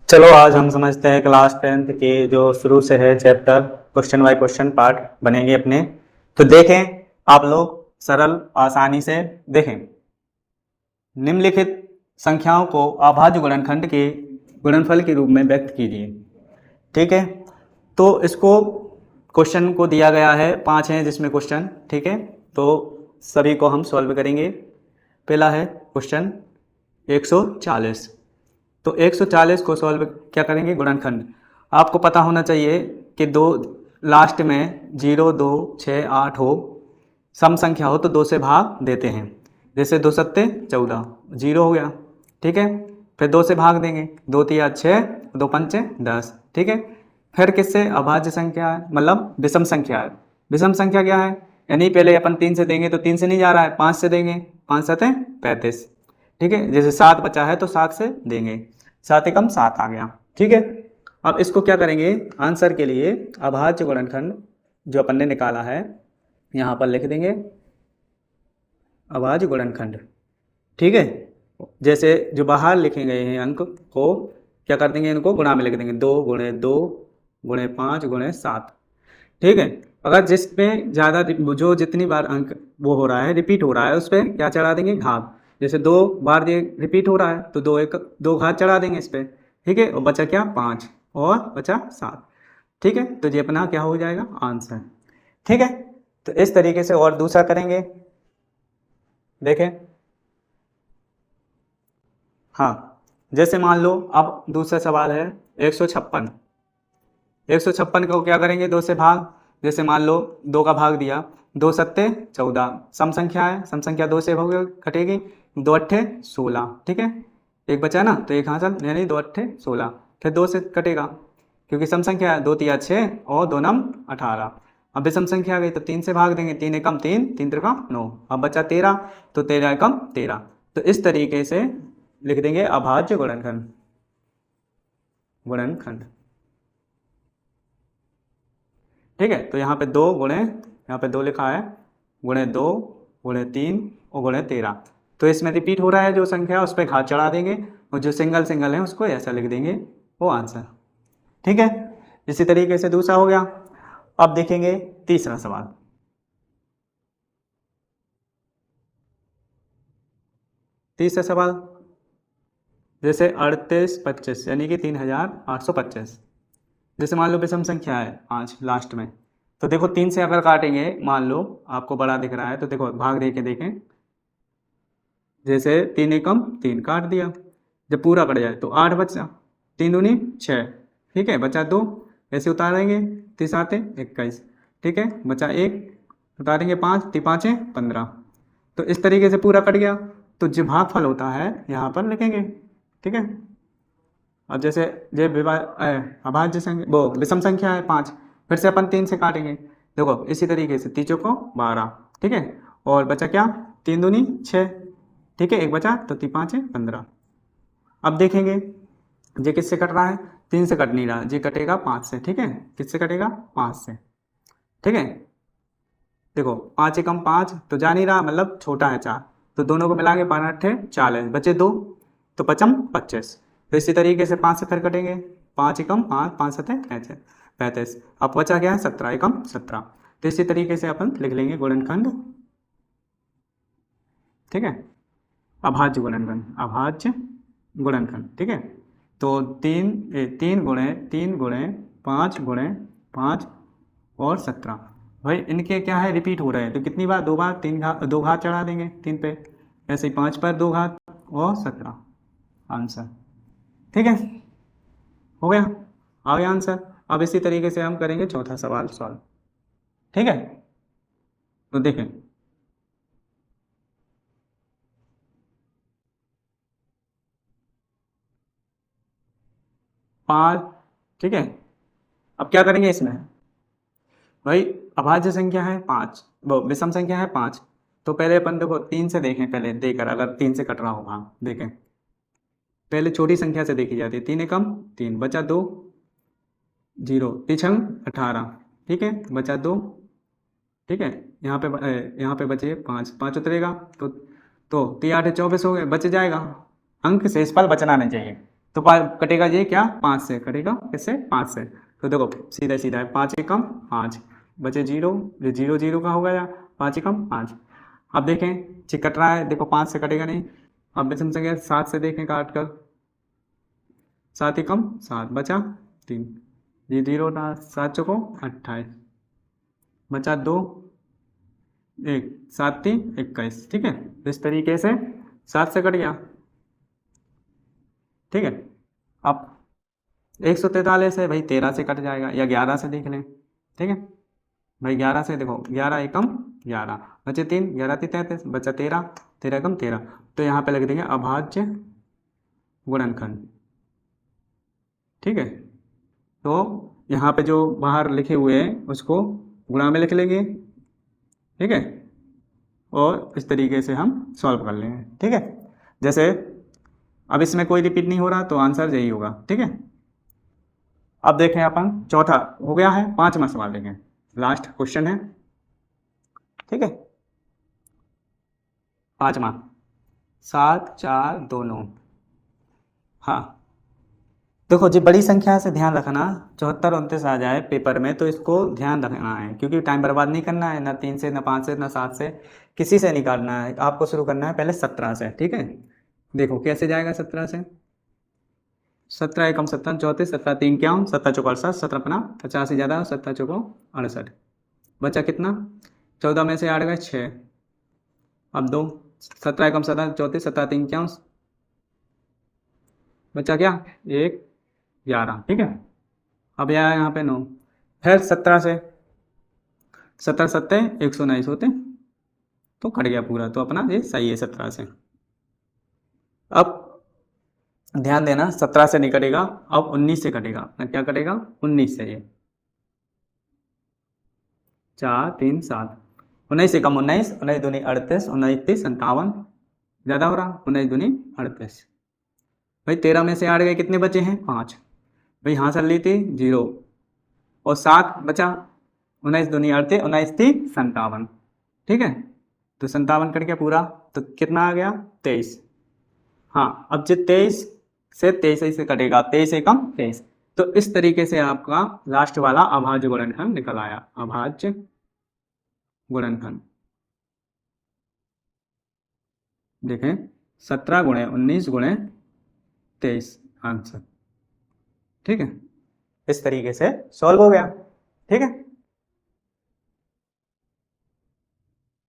चलो आज हम समझते हैं क्लास 10th के जो शुरू से है chapter question by question part बनेंगे अपने। तो देखें आप लोग सरल आसानी से देखें। निम्नलिखित संख्याओं को अभाज्य गुणनखंड के गुणनफल के रूप में व्यक्त कीजिए। ठीक है, तो इसको क्वेश्चन को दिया गया है 5 हैं जिसमें क्वेश्चन। ठीक है, तो सभी को हम सॉल्व करेंगे। पहला है क्वेश्चन 140। तो 140 को सॉल्व क्या करेंगे, गुणनखंड। आपको पता होना चाहिए कि दो लास्ट में 0 2 6 8 हो, सम संख्या हो तो 2 से भाग देते हैं। जैसे 2 सत्ते 14, 0 हो गया। ठीक है, फिर 2 से भाग देंगे, 2 तिया 6, 2 पंचे 10। ठीक है, फिर किससे, अभाज्य संख्या है, मतलब विषम संख्या है। विषम संख्या क्या है, यानी पहले अपन 3 से देंगे तो 3 से नहीं जा रहा है, 5 से देंगे, 5 सत्ते 35। ठीक है, जैसे 7 बचा है तो 7 से देंगे, 7 एकम 7 आ गया। ठीक है, अब इसको क्या करेंगे, आंसर के लिए अभाज्य गुणनखंड जो अपन ने निकाला है यहाँ पर लिख देंगे अभाज्य गुणनखंड। ठीक है, जैसे जो बाहर लिखे गए हैं अंक को क्या कर देंगे, इनको गुणा में लिख देंगे, 2 गुणे 2 गुणे 5 गुणे 7। ठीक है, अगर जिसमें ज़्यादा जो जितनी बार अंक वो हो रहा है रिपीट हो रहा है उस पर क्या चढ़ा देंगे, घात। जैसे 2 बार ये रिपीट हो रहा है तो 2 घात चढ़ा देंगे इस पर। ठीक है, और बचा क्या, 5 और बचा 7। ठीक है, तो ये अपना क्या हो जाएगा, आंसर। ठीक है, तो इस तरीके से और दूसरा करेंगे। देखें, हाँ, जैसे मान लो अब दूसरा सवाल है 156। 156 को क्या करेंगे, 2 से भाग। जैसे मान लो 2 का भाग दिया, 2 सत्ते 14, सम संख्या है, सम संख्या 2 से हो कटेगी, 2 अट्ठे 16। ठीक है, एक बचा ना तो एक हासिल, यानी 2 अट्ठे 16, फिर 2 से कटेगा क्योंकि सम संख्या है, 2 तिया 6 और 2 नम 18। अब विषम संख्या आ गई तो 3 से भाग देंगे, 3 एकम 3, 3 त्रिका 9, अब बचा 13, तो 13 एकम 13। तो इस तरीके से लिख देंगे अभाज्य गुणनखंड। गुणनखंड ठीक है, तो यहाँ पे 2 गुणे, यहाँ पे 2 लिखा है, गुणे 2 गुणे 3 और गुणे 13। तो इसमें रिपीट हो रहा है जो संख्या उस पर घात चढ़ा देंगे, और जो सिंगल सिंगल है उसको ऐसा लिख देंगे, वो आंसर। ठीक है, इसी तरीके से दूसरा हो गया। अब देखेंगे तीसरा सवाल। तीसरा सवाल जैसे 38 25 यानी कि 3825। जैसे मान लो विषम संख्या है 5 लास्ट में, तो देखो 3 से अगर काटेंगे, मान लो आपको बड़ा दिख रहा है तो देखो भाग दे के देखें। जैसे 3 एकम 3 काट दिया, जब पूरा कट जाए तो 8 बचा, 3 दूनी 6। ठीक है, बचा 2, ऐसे उतारेंगे, 3 आते 21। ठीक है, बचा 1, उतारेंगे 5, 3 पाँचे 15। तो इस तरीके से पूरा कट गया, तो जो भागफल होता है यहाँ पर लिखेंगे। ठीक है, अब जैसे ये अभाज्य संख्या वो विषम संख्या है 5, फिर से अपन 3 से काटेंगे, देखो इसी तरीके से 3 चौको 12। ठीक है, और बचा क्या, 3 दूनी 6। ठीक है, एक बचा तो 3 पाँचे 15। अब देखेंगे ये किससे कट रहा है, 3 से कट नहीं रहा, ये कटेगा 5 से। ठीक है, किससे कटेगा, 5 से। ठीक है, देखो 5 एकम 5 तो जा नहीं रहा, मतलब छोटा है 4, तो दोनों को मिला के 5 अट्ठे 40, बचे 2 तो 5 25। तो इसी तरीके से 5 से फिर कटेंगे, 5 एकम 5, 5 सत्ते 35। अब बचा क्या है, 17 एकम 17। तो इसी तरीके से अपन लिख लेंगे गुणनखंड। ठीक है, अभाज्य गुणनखंड, अभाज्य गुणनखंड। ठीक है, तो 3 गुणे 5 गुणे 5 और 17। भाई इनके क्या है, रिपीट हो रहे हैं, तो कितनी बार, 2 बार, 2 घात चढ़ा देंगे 3 पे, ऐसे ही 5 पर 2 घात और 17, आंसर। ठीक है, हो गया, आ गया आंसर। अब इसी तरीके से हम करेंगे चौथा सवाल सॉल्व। ठीक है, तो देखें, पाँच। ठीक है, अब क्या करेंगे इसमें, भाई अभाज्य संख्या है 5, वो विषम संख्या है 5, तो पहले अपन देखो 3 से देखें, पहले देकर अगर 3 से कट रहा होगा, देखें पहले छोटी संख्या से देखी जाती है, 3 एकम 3, बचा 2, 0, 3 18। ठीक है, बचा 2। ठीक है, यहाँ पे बचे 5, 5 उतरेगा तो 3 8 24 हो गए, बच जाएगा। अंक शेषफल बचना नहीं चाहिए। तो कटेगा ये क्या, 5 से कटेगा, किससे, 5 से। तो देखो सीधा सीधा है, 5 एकम 5, बचे 0, ये 0 0 का होगा या 5 एकम 5। अब देखें ये कट रहा है, देखो 5 से कटेगा नहीं। अब विषम संख्या 7 से देखें काट कर, 7 एकम 7, बचा 3, ये 0 था, 7 चौको 28, बचा 2, 1, 7 3 21। ठीक है, इस तरीके से 7 से कट गया। ठीक है, अब 143 है भाई, 13 से कट जाएगा, या 11 से देख लें। ठीक है भाई, 11 से देखो, 11 एकम 11, बचे 3, 11 3 33, बचा 13, 13 एकम 13। तो यहाँ पे लिख देंगे अभाज्य गुणनखंड। ठीक है, तो यहाँ पे जो बाहर लिखे हुए हैं उसको गुणा में लिख लेंगे। ठीक है, और इस तरीके से हम सॉल्व कर लेंगे। ठीक है, जैसे अब इसमें कोई रिपीट नहीं हो रहा तो आंसर यही होगा। ठीक है, अब देखें अपन, चौथा हो गया है, 5वां सवाल देखें, लास्ट क्वेश्चन है। ठीक है, 5वां, 7 4 2 9। हाँ देखो जी, बड़ी संख्या से ध्यान रखना, 74 29 आ जाए पेपर में तो इसको ध्यान रखना है, क्योंकि टाइम बर्बाद नहीं करना है, ना 3 से, ना 5 से, ना 7 से, किसी से नहीं काटना है। आपको शुरू करना है पहले 17 से। ठीक है, देखो कैसे जाएगा 17 से, 17 एकम 17 34, 17 3 क्या, 17 चौको 68, 17 अपना 50 से ज़्यादा, 17 चौको 68, बचा कितना, 14 में से 8 गए 6, अब 2, 17 एकम 17 34, 17 3 क्या, बचा क्या 1 11। ठीक है, अब यहाँ पे 9, फिर 17 से, 17 7 119 होते, तो कट गया पूरा, तो अपना ये सही है 17 से। अब ध्यान देना, 17 से नहीं कटेगा, अब 19 से कटेगा। क्या कटेगा, 19 से, ये 4 3 7, 19 से कम 19, 19 दूनी 38, 19 30 57, ज़्यादा हो रहा, 19 दूनी 38। भाई 13 में से 8 गए, कितने बचे हैं, 5। भाई यहाँ से ली थी 0 और 7 बचा, 19 दूनी 38, 19 30 57। ठीक है, तो 57 कट गया पूरा, तो कितना आ गया 23। हाँ, अब जो 23 से 23 से कटेगा, 23 से कम 23। तो इस तरीके से आपका लास्ट वाला अभाज्य गुणनखंड निकल आया, अभाज्य गुणनखंड। देखें 17 गुणे 19 गुणे 23 आंसर। ठीक है, इस तरीके से सॉल्व हो गया। ठीक है।